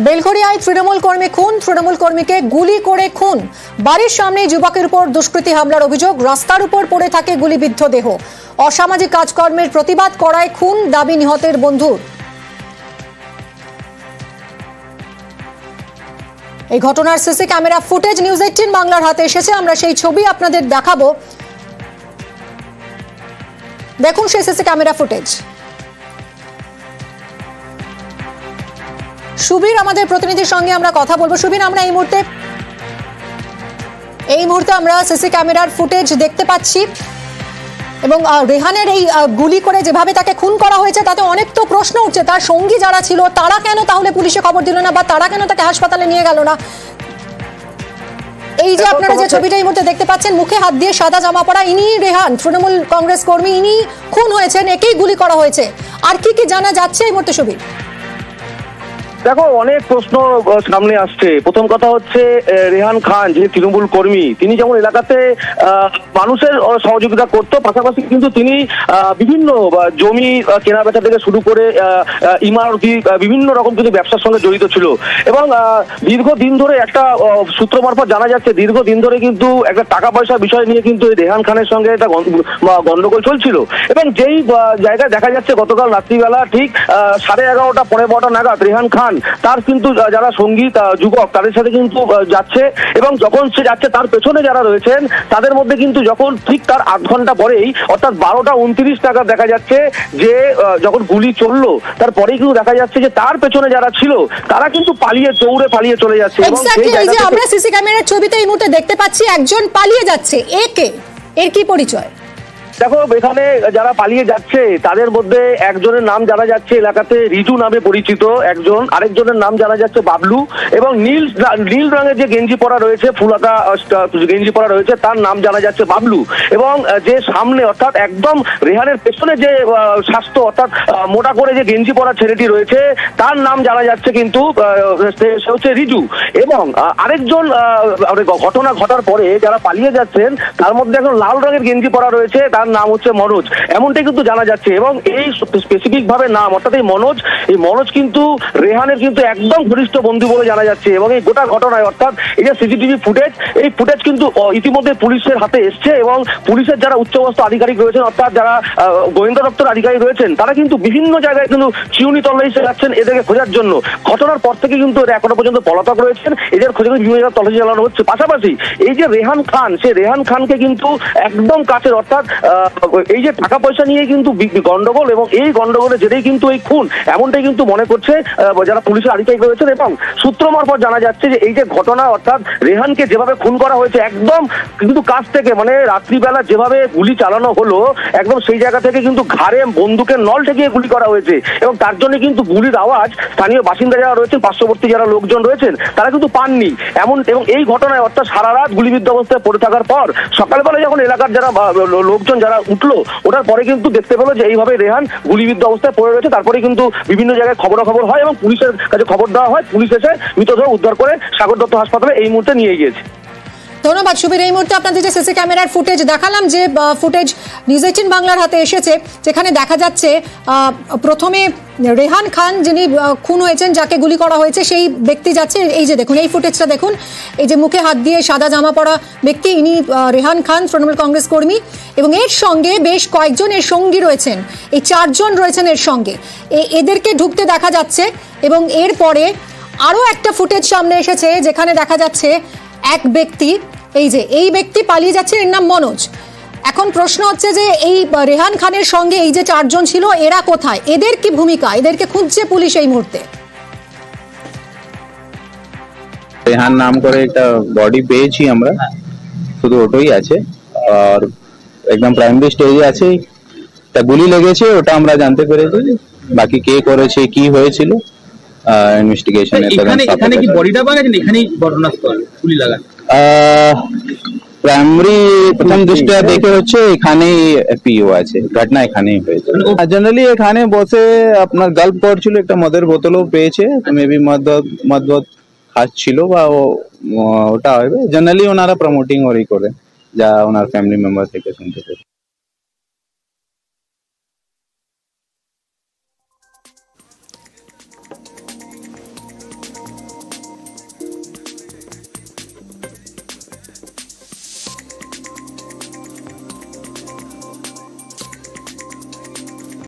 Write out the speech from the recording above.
বেলঘরিয়ায় তৃণমূল কর্মী খুন, তৃণমূল কর্মীকে গুলি করে খুন। বাড়ির সামনে যুবকের উপর দুষ্কৃতী হামলার অভিযোগ, রাস্তার উপর পড়ে থাকে গুলিবিদ্ধ দেহ। অসামাজিক কাজকর্মের প্রতিবাদ করায় খুন, দাবি নিহতের বন্ধুর। এই ঘটনার সিসি ক্যামেরা ফুটেজ নিউজ 18 বাংলার হাতে এসেছে, আমরা সেই ছবি আপনাদের দেখাবো। দেখুন সেই সিসি ক্যামেরা ফুটেজ। সুবীর আমাদের প্রতিনিধির সঙ্গে আমরা কথা বলবো। সুবীর, আমরা এই মুহূর্তে আমরা সিসি ক্যামেরার ফুটেজ দেখতে পাচ্ছি এবং রেহানের এই গুলি করে যেভাবে তাকে খুন করা হয়েছে তাতে অনেক তো প্রশ্ন উঠছে। তার সঙ্গী যারা ছিল তারা কেন তাহলে পুলিশে খবর দিল না, বা তারা কেন তাকে হাসপাতালে নিয়ে গেল না? এই যে আপনারা যে ছবিটা এই মুহূর্তে দেখতে পাচ্ছেন, মুখে হাত দিয়ে সাদা জামা পরা, ইনি রেহান, তৃণমূল কংগ্রেস কর্মী, ইনি খুন হয়েছেন, একেই গুলি করা হয়েছে। আর কি কি জানা যাচ্ছে এই মুহূর্তে সুবীর? দেখো, অনেক প্রশ্ন সামনে আসছে। প্রথম কথা হচ্ছে, রেহান খান যিনি তৃণমূল কর্মী, তিনি যেমন এলাকাতে মানুষের সহযোগিতা করতো, পাশাপাশি কিন্তু তিনি বিভিন্ন জমি কেনা বেচা থেকে শুরু করে ইমারতি বিভিন্ন রকম কিন্তু ব্যবসার সঙ্গে জড়িত ছিল। এবং দীর্ঘদিন ধরে একটা সূত্র মারফত জানা যাচ্ছে, দীর্ঘদিন ধরে কিন্তু একটা টাকা পয়সার বিষয় নিয়ে কিন্তু এই রেহান খানের সঙ্গে একটা গন্ডগোল চলছিল। এবং যেই জায়গায় দেখা যাচ্ছে গতকাল রাত্রিবেলা ঠিক 11:30 পরে 12টা নাগাদ রেহান খান তার কিন্তু যারা সঙ্গী যুবক তাদের সাথে কিন্তু যাচ্ছে, এবং যখন সে যাচ্ছে তার পেছনে যারা রয়েছেন তাদের মধ্যে কিন্তু যখন ঠিক তার 8 ঘন্টা পরেই অর্থাৎ 12:29 নাগাদ দেখা যাচ্ছে যে যখন গুলি চললো তারপরেই কিন্তু দেখা যাচ্ছে যে তার পেছনে যারা ছিল তারা কিন্তু দৌড়ে পালিয়ে চলে যাচ্ছে। এবং আমরা সিসি ক্যামেরার ছবিতে এই মুহূর্তে দেখতে পাচ্ছি একজন পালিয়ে যাচ্ছে। এর কি পরিচয়? দেখো, এখানে যারা পালিয়ে যাচ্ছে তাদের মধ্যে একজনের নাম জানা যাচ্ছে এলাকাতে রিজু নামে পরিচিত একজন, আরেকজনের নাম জানা যাচ্ছে বাবলু, এবং নীল রঙের যে গেঞ্জি পরা রয়েছে, ফুলাকা গেঞ্জি পরা রয়েছে, তার নাম জানা যাচ্ছে বাবলু। এবং যে সামনে অর্থাৎ একদম রেহানের পেছনে যে স্বাস্থ্য অর্থাৎ মোটা করে যে গেঞ্জি পরা ছেলেটি রয়েছে তার নাম জানা যাচ্ছে কিন্তু সে হচ্ছে রিজু। এবং আরেকজন ঘটনা ঘটার পরে যারা পালিয়ে যাচ্ছেন তার মধ্যে এখন লাল রঙের গেঞ্জি পরা রয়েছে, তার নাম হচ্ছে মনোজ, এমনটাই কিন্তু জানা যাচ্ছে। এবং এই স্পেসিফিক ভাবে নাম অর্থাৎ এই মনোজ কিন্তু রেহানের কিন্তু একদম ঘনিষ্ঠ বন্ধু বলে জানা যাচ্ছে। এবং এই গোটা ঘটনায় অর্থাৎ এই যে সিসিটিভি ফুটেজ, এই ফুটেজ কিন্তু ইতিমধ্যে পুলিশের হাতে এসছে, এবং পুলিশের যারা উচ্চপদস্থ আধিকারিক রয়েছেন অর্থাৎ যারা গোয়েন্দা দপ্তর আধিকারিক রয়েছেন তারা কিন্তু বিভিন্ন জায়গায় কিন্তু চিউনি তল্লাশি চালাচ্ছেন এদেরকে খোঁজার জন্য। ঘটনার পর থেকে কিন্তু এরা এখনো পর্যন্ত পলাতক রয়েছেন, এদের খোঁজে বিভিন্ন জায়গায় তল্লাশি চালানো হচ্ছে। পাশাপাশি এই যে রেহান খান, সে রেহান খানকে কিন্তু একদম কাছের অর্থাৎ এই যে টাকা পয়সা নিয়ে কিন্তু গন্ডগোল, এবং এই গন্ডগোলের জেরেই কিন্তু এই খুন, এমনটাই কিন্তু মনে করছে যারা পুলিশের আধিকারিক রয়েছেন। এবং সূত্র মারফত জানা যাচ্ছে যে এই যে ঘটনা অর্থাৎ রেহানকে যেভাবে খুন করা হয়েছে একদম কিন্তু কাছ থেকে, মানে রাত্রিবেলা যেভাবে গুলি চালানো হলো একদম সেই জায়গা থেকে কিন্তু ঘাড়ে বন্দুকের নল ঠেকিয়ে গুলি করা হয়েছে। এবং তার জন্য কিন্তু গুলির আওয়াজ স্থানীয় বাসিন্দা যারা রয়েছেন, পার্শ্ববর্তী যারা লোকজন রয়েছেন তারা কিন্তু পাননি এমন। এবং এই ঘটনায় অর্থাৎ সারা রাত গুলিবিদ্ধ অবস্থায় পড়ে থাকার পর সকালবেলা যখন এলাকার যারা লোকজন যারা উঠলো, ওটার পরে কিন্তু দেখতে পেলো যে এইভাবে রেহান গুলিবিদ্ধ অবস্থায় পড়ে রয়েছে। তারপরে কিন্তু বিভিন্ন জায়গায় খবরাখবর হয় এবং পুলিশের কাছে খবর দেওয়া হয়, পুলিশ এসে মৃতদেহ উদ্ধার করে সাগর দত্ত হাসপাতালে এই মুহূর্তে নিয়ে গিয়েছে। ধন্যবাদ সুবীর। এই মুহূর্তে আপনাদের যে সিসি ক্যামেরার ফুটেজ দেখালাম, যে ফুটেজ নিউজ 18 বাংলার হাতে এসেছে, যেখানে দেখা যাচ্ছে প্রথমে রেহান খান যিনি খুন হয়েছেন, যাকে গুলি করা হয়েছে, সেই ব্যক্তি যাচ্ছে। এই যে দেখুন, এই ফুটেজটা দেখুন, এই যে মুখে হাত দিয়ে সাদা জামা পরা ব্যক্তি, ইনি রেহান খান, তৃণমূল কংগ্রেস কর্মী, এবং এর সঙ্গে বেশ কয়েকজন এর সঙ্গী রয়েছেন, এই 4 জন রয়েছেন এর সঙ্গে। এদেরকে ঢুকতে দেখা যাচ্ছে। এবং এরপরে আরও একটা ফুটেজ সামনে এসেছে যেখানে দেখা যাচ্ছে এক ব্যক্তি, এই ব্যক্তি পালিয়ে যাচ্ছে, এর নাম মনোজ। এখন প্রশ্ন হচ্ছে যে এই রেহান খানের সঙ্গে এই যে 4 জন ছিল, এরা কোথায়? এদের কি ভূমিকা? এদেরকে খুঁজছে পুলিশ এই মুহূর্তে। রেহান নাম করে একটা বডি পেয়েছি আমরা, শুধু ওটাই আছে, আর একদম প্রাইমারি স্টেজে আছে। তা গুলি লেগেছে ওটা আমরা জানতে পেরেছি, বাকি কে করেছে কি হয়েছিল ইনভেস্টিগেশন। এখানে কি বডিটা পাওয়া গেছে? এখানেই ঘটনাস্থল গুলি লাগা। প্রাইমারি প্রথম দৃষ্টিতে দেখে হচ্ছে এখানেই পিও আছে, ঘটনা এখানেই হয়েছে। জেনারেলি এখানে বসে আপনার গল্প করছিল, একটা মদের বোতলও পেয়েছে, মেবি মদ খাচ্ছিল বা ওটা হবে। জেনারেলি ওনারা প্রমোটিং ওরই করে, যা ওনার ফ্যামিলি মেম্বার থেকে শুনতে পেয়েছে।